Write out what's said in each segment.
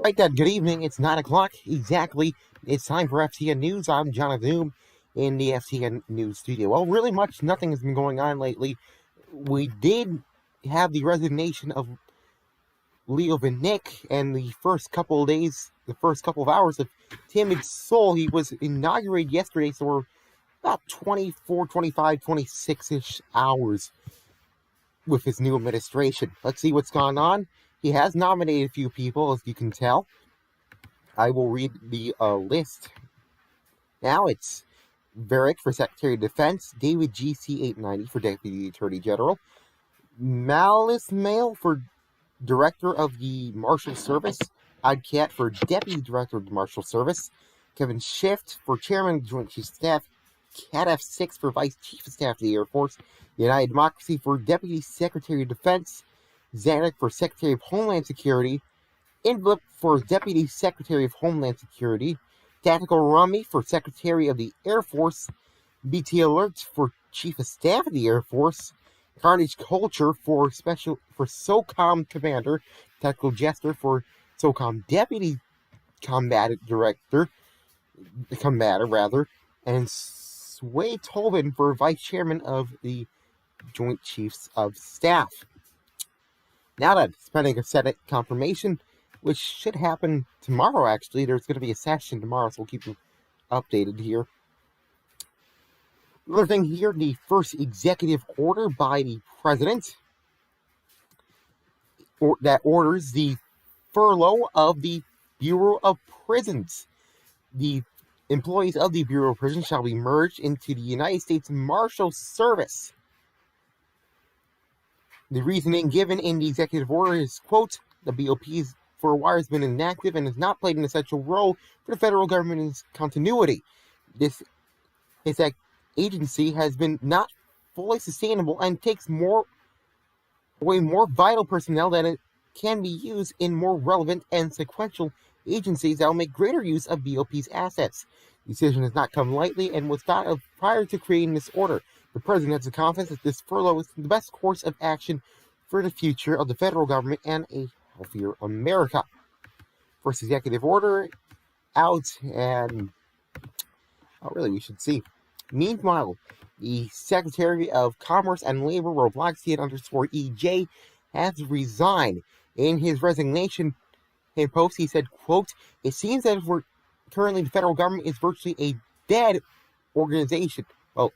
Right then, good evening. It's 9 o'clock exactly. It's time for FTN News. I'm Jonathan in the FTN News studio. Well, really much nothing has been going on lately. We did have the resignation of Leo Van Nick, and the first couple of days, the first couple of hours of Timid Soul. He was inaugurated yesterday, so we're about 24, 25, 26-ish hours with his new administration. Let's see what's gone on. He has nominated a few people, as you can tell. I will read the list. Now it's Varick for Secretary of Defense, David GC890 for Deputy Attorney General, Malice Mail for Director of the Marshal Service, Oddcat for Deputy Director of the Marshal Service, Kevin Schiff for Chairman of the Joint Chiefs of Staff, Cat F6 for Vice Chief of Staff of the Air Force, United Democracy for Deputy Secretary of Defense, Zanuck for Secretary of Homeland Security, Inblip for Deputy Secretary of Homeland Security, Tactical Rummy for Secretary of the Air Force, BT Alerts for Chief of Staff of the Air Force, Carnage Culture for SOCOM Commander, Tactical Jester for SOCOM Deputy Combatter, and Sway Tobin for Vice Chairman of the Joint Chiefs of Staff. Now that it's pending a Senate confirmation, which should happen tomorrow, actually. There's going to be a session tomorrow, so we'll keep you updated here. Another thing here, the first executive order by the president that orders the furlough of the Bureau of Prisons. The employees of the Bureau of Prisons shall be merged into the United States Marshal Service. The reasoning given in the executive order is, quote, the BOP for a while has been inactive and has not played an essential role for the federal government's continuity. This agency has been not fully sustainable and takes away more vital personnel than it can be used in more relevant and sequential agencies that will make greater use of BOP's assets. The decision has not come lightly and was thought of prior to creating this order. The president has the confidence that this furlough is the best course of action for the future of the federal government and a healthier America. First executive order out, and really we should see. Meanwhile, the Secretary of Commerce and Labor, Robloxian_EJ, has resigned. In his resignation post, he said, quote, it seems that currently the federal government is virtually a dead organization. Well,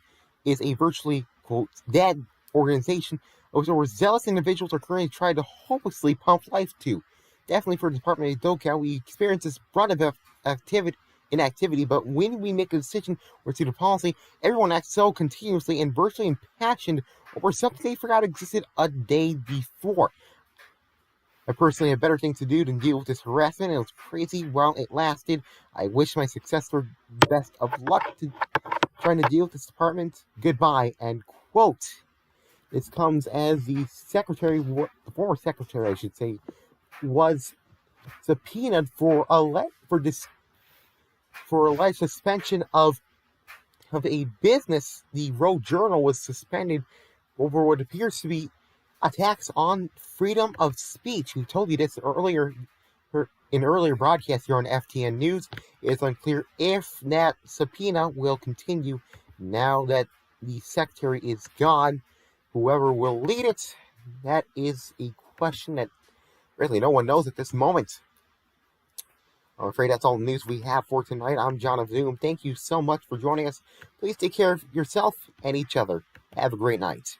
is a virtually, quote, dead organization which overzealous individuals are currently trying to hopelessly pump life to. Definitely for the Department of DOCAL, we experience this brunt of inactivity, but when we make a decision or to the policy, everyone acts so continuously and virtually impassioned over something they forgot existed a day before. I personally have better things to do than deal with this harassment, and it was crazy while it lasted. I wish my successor the best of luck to trying to deal with this department. Goodbye, end quote. This comes as the former secretary, I should say, was subpoenaed for alleged suspension of a business. The Road Journal was suspended over what appears to be attacks on freedom of speech. We told you this earlier in earlier broadcasts here on FTN News. It's unclear if that subpoena will continue now that the secretary is gone. Whoever will lead it, that is a question that really no one knows at this moment. I'm afraid that's all the news we have for tonight. I'm John of Zoom. Thank you so much for joining us. Please take care of yourself and each other. Have a great night.